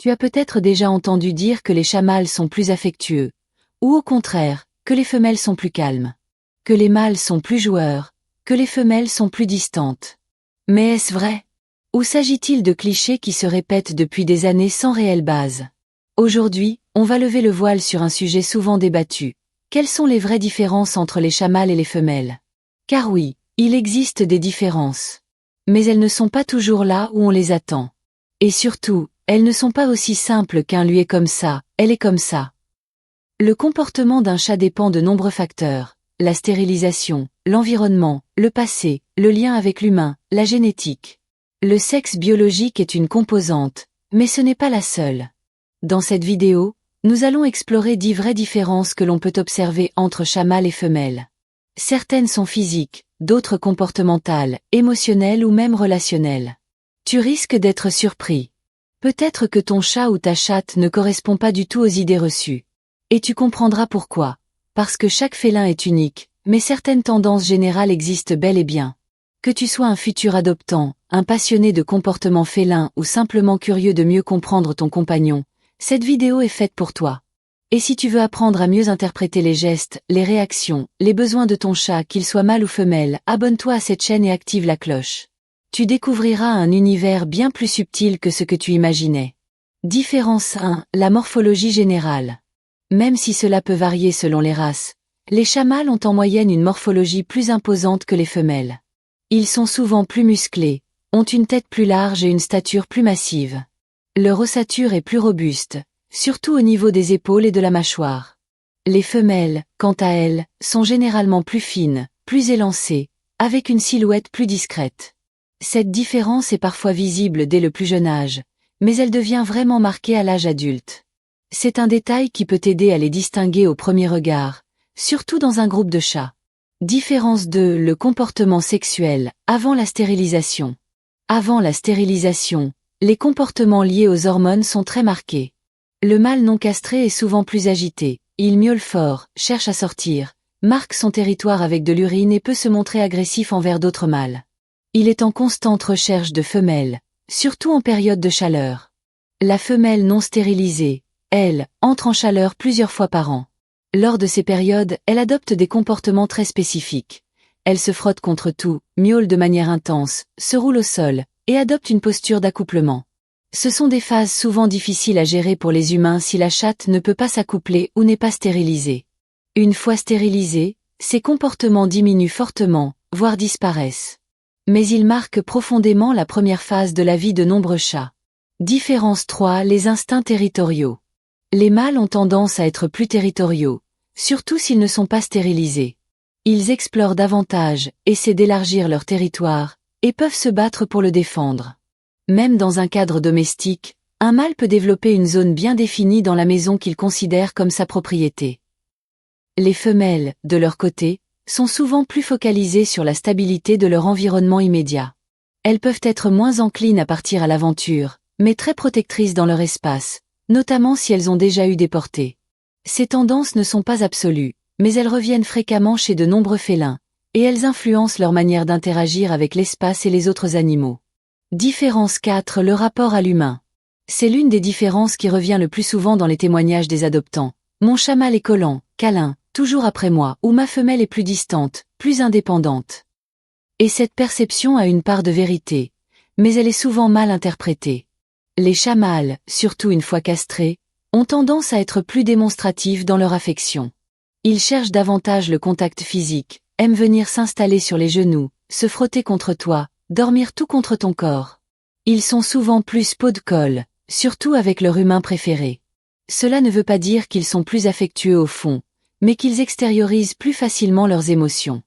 Tu as peut-être déjà entendu dire que les chats mâles sont plus affectueux, ou au contraire, que les femelles sont plus calmes, que les mâles sont plus joueurs, que les femelles sont plus distantes. Mais est-ce vrai? Ou s'agit-il de clichés qui se répètent depuis des années sans réelle base? Aujourd'hui, on va lever le voile sur un sujet souvent débattu. Quelles sont les vraies différences entre les chats mâles et les femelles? Car oui, il existe des différences. Mais elles ne sont pas toujours là où on les attend. Et surtout, elles ne sont pas aussi simples qu'un lui est comme ça, elle est comme ça. Le comportement d'un chat dépend de nombreux facteurs: la stérilisation, l'environnement, le passé, le lien avec l'humain, la génétique. Le sexe biologique est une composante, mais ce n'est pas la seule. Dans cette vidéo, nous allons explorer 10 vraies différences que l'on peut observer entre chats mâles et femelles. Certaines sont physiques, d'autres comportementales, émotionnelles ou même relationnelles. Tu risques d'être surpris. Peut-être que ton chat ou ta chatte ne correspond pas du tout aux idées reçues. Et tu comprendras pourquoi. Parce que chaque félin est unique, mais certaines tendances générales existent bel et bien. Que tu sois un futur adoptant, un passionné de comportement félin ou simplement curieux de mieux comprendre ton compagnon, cette vidéo est faite pour toi. Et si tu veux apprendre à mieux interpréter les gestes, les réactions, les besoins de ton chat, qu'il soit mâle ou femelle, abonne-toi à cette chaîne et active la cloche. Tu découvriras un univers bien plus subtil que ce que tu imaginais. Différence 1. La morphologie générale. Même si cela peut varier selon les races, les chats mâles ont en moyenne une morphologie plus imposante que les femelles. Ils sont souvent plus musclés, ont une tête plus large et une stature plus massive. Leur ossature est plus robuste, surtout au niveau des épaules et de la mâchoire. Les femelles, quant à elles, sont généralement plus fines, plus élancées, avec une silhouette plus discrète. Cette différence est parfois visible dès le plus jeune âge, mais elle devient vraiment marquée à l'âge adulte. C'est un détail qui peut t'aider à les distinguer au premier regard, surtout dans un groupe de chats. Différence 2. Le comportement sexuel, avant la stérilisation. Avant la stérilisation, les comportements liés aux hormones sont très marqués. Le mâle non castré est souvent plus agité, il miaule fort, cherche à sortir, marque son territoire avec de l'urine et peut se montrer agressif envers d'autres mâles. Il est en constante recherche de femelles, surtout en période de chaleur. La femelle non stérilisée, elle, entre en chaleur plusieurs fois par an. Lors de ces périodes, elle adopte des comportements très spécifiques. Elle se frotte contre tout, miaule de manière intense, se roule au sol, et adopte une posture d'accouplement. Ce sont des phases souvent difficiles à gérer pour les humains si la chatte ne peut pas s'accoupler ou n'est pas stérilisée. Une fois stérilisée, ces comportements diminuent fortement, voire disparaissent. Mais ils marquent profondément la première phase de la vie de nombreux chats. Différence 3. Les instincts territoriaux. Les mâles ont tendance à être plus territoriaux, surtout s'ils ne sont pas stérilisés. Ils explorent davantage, essaient d'élargir leur territoire, et peuvent se battre pour le défendre. Même dans un cadre domestique, un mâle peut développer une zone bien définie dans la maison qu'il considère comme sa propriété. Les femelles, de leur côté, sont souvent plus focalisées sur la stabilité de leur environnement immédiat. Elles peuvent être moins enclines à partir à l'aventure, mais très protectrices dans leur espace, notamment si elles ont déjà eu des portées. Ces tendances ne sont pas absolues, mais elles reviennent fréquemment chez de nombreux félins, et elles influencent leur manière d'interagir avec l'espace et les autres animaux. Différence 4. Le rapport à l'humain. C'est l'une des différences qui revient le plus souvent dans les témoignages des adoptants. Mon chat mâle est collant, câlin, toujours après moi, ou ma femelle est plus distante, plus indépendante. Et cette perception a une part de vérité, mais elle est souvent mal interprétée. Les chats mâles, surtout une fois castrés, ont tendance à être plus démonstratifs dans leur affection. Ils cherchent davantage le contact physique, aiment venir s'installer sur les genoux, se frotter contre toi, dormir tout contre ton corps. Ils sont souvent plus peau de colle, surtout avec leur humain préféré. Cela ne veut pas dire qu'ils sont plus affectueux au fond, mais qu'ils extériorisent plus facilement leurs émotions.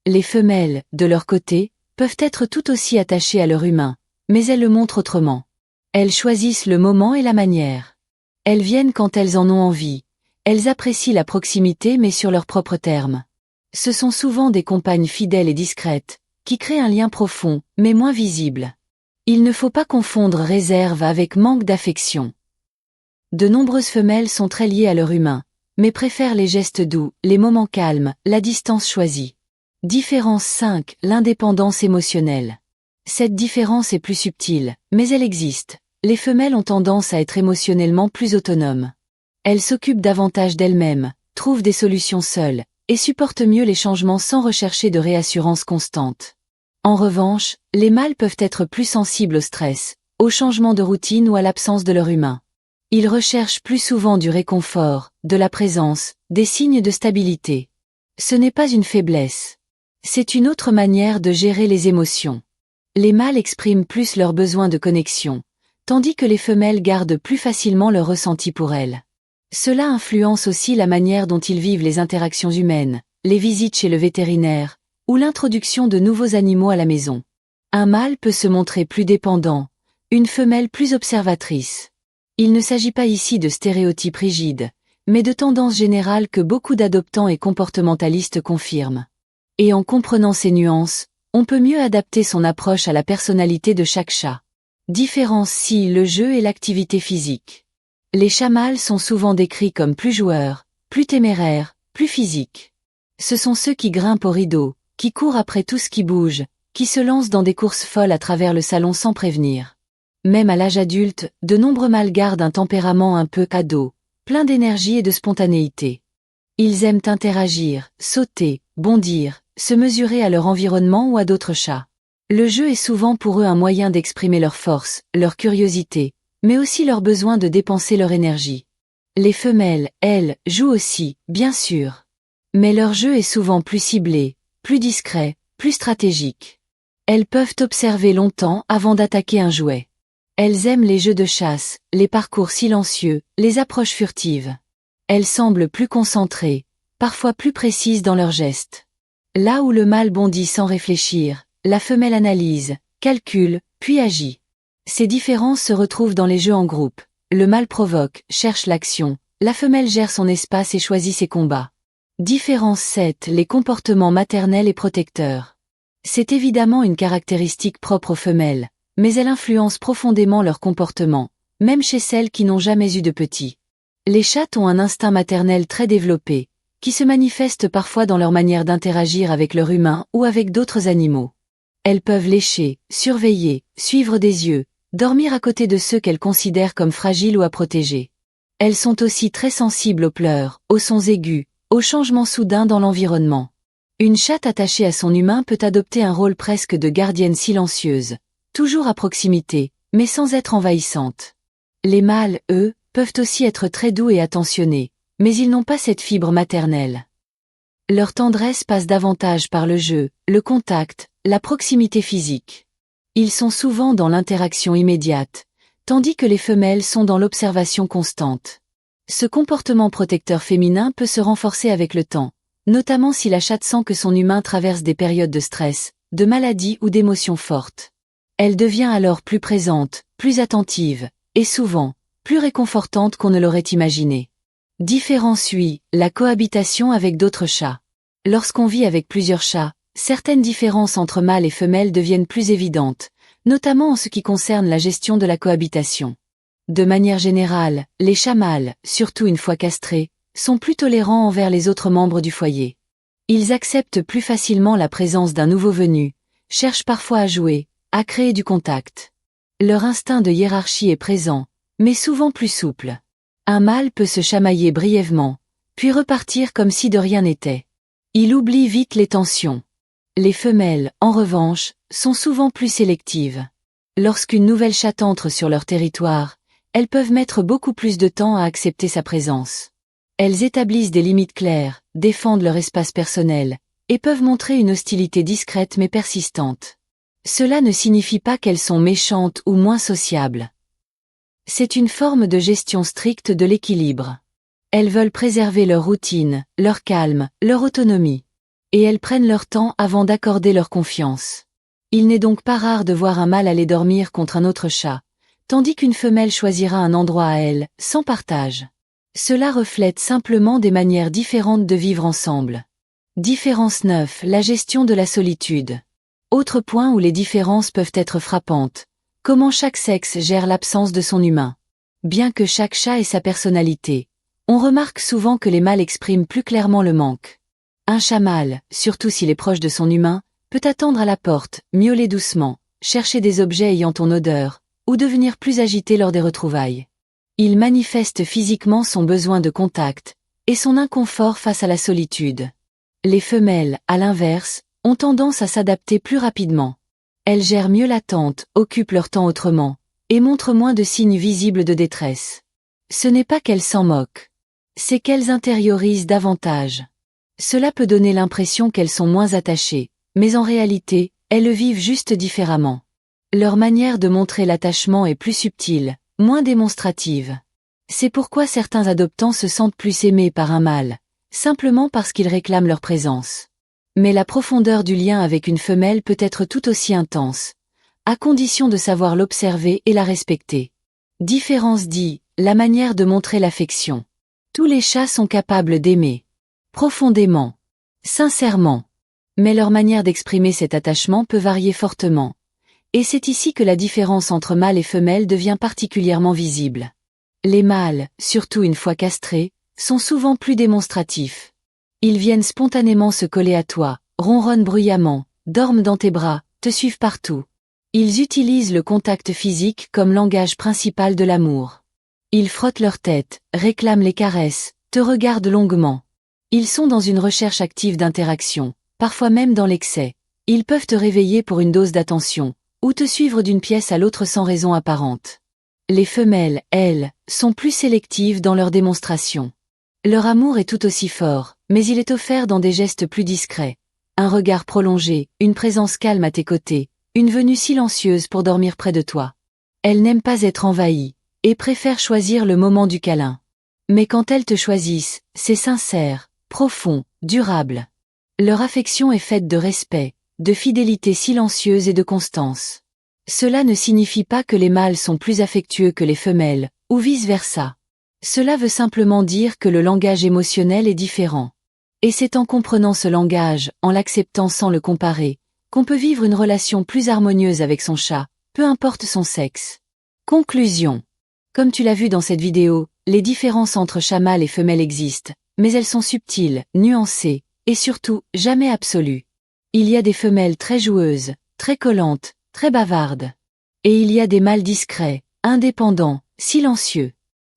Les femelles, de leur côté, peuvent être tout aussi attachées à leur humain, mais elles le montrent autrement. Elles choisissent le moment et la manière. Elles viennent quand elles en ont envie. Elles apprécient la proximité mais sur leurs propres termes. Ce sont souvent des compagnes fidèles et discrètes, qui créent un lien profond, mais moins visible. Il ne faut pas confondre réserve avec manque d'affection. De nombreuses femelles sont très liées à leur humain, mais préfèrent les gestes doux, les moments calmes, la distance choisie. Différence 5. L'indépendance émotionnelle. Cette différence est plus subtile, mais elle existe. les femelles ont tendance à être émotionnellement plus autonomes. Elles s'occupent davantage d'elles-mêmes, trouvent des solutions seules, et supportent mieux les changements sans rechercher de réassurance constante. En revanche, les mâles peuvent être plus sensibles au stress, au changement de routine ou à l'absence de leur humain. Ils recherchent plus souvent du réconfort, de la présence, des signes de stabilité. Ce n'est pas une faiblesse. C'est une autre manière de gérer les émotions. Les mâles expriment plus leurs besoins de connexion, tandis que les femelles gardent plus facilement leur ressenti pour elles. Cela influence aussi la manière dont ils vivent les interactions humaines, les visites chez le vétérinaire, ou l'introduction de nouveaux animaux à la maison. Un mâle peut se montrer plus dépendant, une femelle plus observatrice. Il ne s'agit pas ici de stéréotypes rigides, mais de tendances générales que beaucoup d'adoptants et comportementalistes confirment. Et en comprenant ces nuances, on peut mieux adapter son approche à la personnalité de chaque chat. Différencie le jeu et l'activité physique. Les chats mâles sont souvent décrits comme plus joueurs, plus téméraires, plus physiques. Ce sont ceux qui grimpent au rideau, qui courent après tout ce qui bouge, qui se lancent dans des courses folles à travers le salon sans prévenir. Même à l'âge adulte, de nombreux mâles gardent un tempérament un peu ado, plein d'énergie et de spontanéité. Ils aiment interagir, sauter, bondir, se mesurer à leur environnement ou à d'autres chats. Le jeu est souvent pour eux un moyen d'exprimer leur force, leur curiosité, mais aussi leur besoin de dépenser leur énergie. Les femelles, elles, jouent aussi, bien sûr. Mais leur jeu est souvent plus ciblé, plus discret, plus stratégique. Elles peuvent observer longtemps avant d'attaquer un jouet. Elles aiment les jeux de chasse, les parcours silencieux, les approches furtives. Elles semblent plus concentrées, parfois plus précises dans leurs gestes. Là où le mâle bondit sans réfléchir, la femelle analyse, calcule, puis agit. Ces différences se retrouvent dans les jeux en groupe. Le mâle provoque, cherche l'action, la femelle gère son espace et choisit ses combats. Différence 7. Les comportements maternels et protecteurs. C'est évidemment une caractéristique propre aux femelles, mais elle influence profondément leur comportement, même chez celles qui n'ont jamais eu de petits. Les chats ont un instinct maternel très développé, qui se manifeste parfois dans leur manière d'interagir avec leur humain ou avec d'autres animaux. Elles peuvent lécher, surveiller, suivre des yeux, dormir à côté de ceux qu'elles considèrent comme fragiles ou à protéger. Elles sont aussi très sensibles aux pleurs, aux sons aigus, aux changements soudains dans l'environnement. Une chatte attachée à son humain peut adopter un rôle presque de gardienne silencieuse, toujours à proximité, mais sans être envahissante. Les mâles, eux, peuvent aussi être très doux et attentionnés, mais ils n'ont pas cette fibre maternelle. Leur tendresse passe davantage par le jeu, le contact, la proximité physique. Ils sont souvent dans l'interaction immédiate, tandis que les femelles sont dans l'observation constante. Ce comportement protecteur féminin peut se renforcer avec le temps, notamment si la chatte sent que son humain traverse des périodes de stress, de maladie ou d'émotions fortes. Elle devient alors plus présente, plus attentive, et souvent, plus réconfortante qu'on ne l'aurait imaginé. Différence 8. La cohabitation avec d'autres chats. Lorsqu'on vit avec plusieurs chats, certaines différences entre mâles et femelles deviennent plus évidentes, notamment en ce qui concerne la gestion de la cohabitation. De manière générale, les chats mâles, surtout une fois castrés, sont plus tolérants envers les autres membres du foyer. Ils acceptent plus facilement la présence d'un nouveau venu, cherchent parfois à jouer, à créer du contact. Leur instinct de hiérarchie est présent, mais souvent plus souple. Un mâle peut se chamailler brièvement, puis repartir comme si de rien n'était. Il oublie vite les tensions. Les femelles, en revanche, sont souvent plus sélectives. Lorsqu'une nouvelle chatte entre sur leur territoire, elles peuvent mettre beaucoup plus de temps à accepter sa présence. Elles établissent des limites claires, défendent leur espace personnel, et peuvent montrer une hostilité discrète mais persistante. Cela ne signifie pas qu'elles sont méchantes ou moins sociables. C'est une forme de gestion stricte de l'équilibre. Elles veulent préserver leur routine, leur calme, leur autonomie. Et elles prennent leur temps avant d'accorder leur confiance. Il n'est donc pas rare de voir un mâle aller dormir contre un autre chat, tandis qu'une femelle choisira un endroit à elle, sans partage. Cela reflète simplement des manières différentes de vivre ensemble. Différence 9. La gestion de la solitude. Autre point où les différences peuvent être frappantes. Comment chaque sexe gère l'absence de son humain. Bien que chaque chat ait sa personnalité, on remarque souvent que les mâles expriment plus clairement le manque. Un chat mâle, surtout s'il est proche de son humain, peut attendre à la porte, miauler doucement, chercher des objets ayant ton odeur, ou devenir plus agité lors des retrouvailles. Il manifeste physiquement son besoin de contact, et son inconfort face à la solitude. Les femelles, à l'inverse, ont tendance à s'adapter plus rapidement. Elles gèrent mieux l'attente, occupent leur temps autrement, et montrent moins de signes visibles de détresse. Ce n'est pas qu'elles s'en moquent. C'est qu'elles intériorisent davantage. Cela peut donner l'impression qu'elles sont moins attachées, mais en réalité, elles le vivent juste différemment. Leur manière de montrer l'attachement est plus subtile, moins démonstrative. C'est pourquoi certains adoptants se sentent plus aimés par un mâle, simplement parce qu'ils réclament leur présence. Mais la profondeur du lien avec une femelle peut être tout aussi intense, à condition de savoir l'observer et la respecter. Différence dit, la manière de montrer l'affection. Tous les chats sont capables d'aimer. Profondément. Sincèrement. Mais leur manière d'exprimer cet attachement peut varier fortement. Et c'est ici que la différence entre mâle et femelle devient particulièrement visible. Les mâles, surtout une fois castrés, sont souvent plus démonstratifs. Ils viennent spontanément se coller à toi, ronronnent bruyamment, dorment dans tes bras, te suivent partout. Ils utilisent le contact physique comme langage principal de l'amour. Ils frottent leur tête, réclament les caresses, te regardent longuement. Ils sont dans une recherche active d'interaction, parfois même dans l'excès. Ils peuvent te réveiller pour une dose d'attention, ou te suivre d'une pièce à l'autre sans raison apparente. Les femelles, elles, sont plus sélectives dans leur démonstration. Leur amour est tout aussi fort, mais il est offert dans des gestes plus discrets. Un regard prolongé, une présence calme à tes côtés, une venue silencieuse pour dormir près de toi. Elles n'aiment pas être envahies, et préfèrent choisir le moment du câlin. Mais quand elles te choisissent, c'est sincère, profond, durable. Leur affection est faite de respect, de fidélité silencieuse et de constance. Cela ne signifie pas que les mâles sont plus affectueux que les femelles, ou vice-versa. Cela veut simplement dire que le langage émotionnel est différent. Et c'est en comprenant ce langage, en l'acceptant sans le comparer, qu'on peut vivre une relation plus harmonieuse avec son chat, peu importe son sexe. Conclusion. Comme tu l'as vu dans cette vidéo, les différences entre chat mâle et femelle existent, mais elles sont subtiles, nuancées, et surtout, jamais absolues. Il y a des femelles très joueuses, très collantes, très bavardes. Et il y a des mâles discrets, indépendants, silencieux.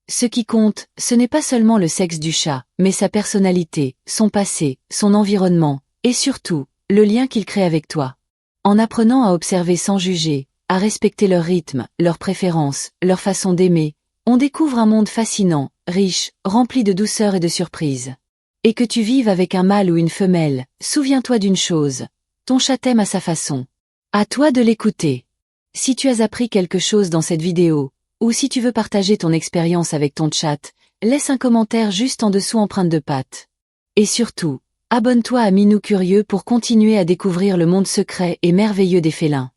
Ce qui compte, ce n'est pas seulement le sexe du chat, mais sa personnalité, son passé, son environnement, et surtout, le lien qu'il crée avec toi. En apprenant à observer sans juger, à respecter leur rythme, leurs préférences, leur façon d'aimer, on découvre un monde fascinant, riche, rempli de douceur et de surprises. Et que tu vives avec un mâle ou une femelle, souviens-toi d'une chose, ton chat t'aime à sa façon. À toi de l'écouter. Si tu as appris quelque chose dans cette vidéo, ou si tu veux partager ton expérience avec ton chat, laisse un commentaire juste en dessous empreinte de patte. Et surtout, abonne-toi à Minou Curieux pour continuer à découvrir le monde secret et merveilleux des félins.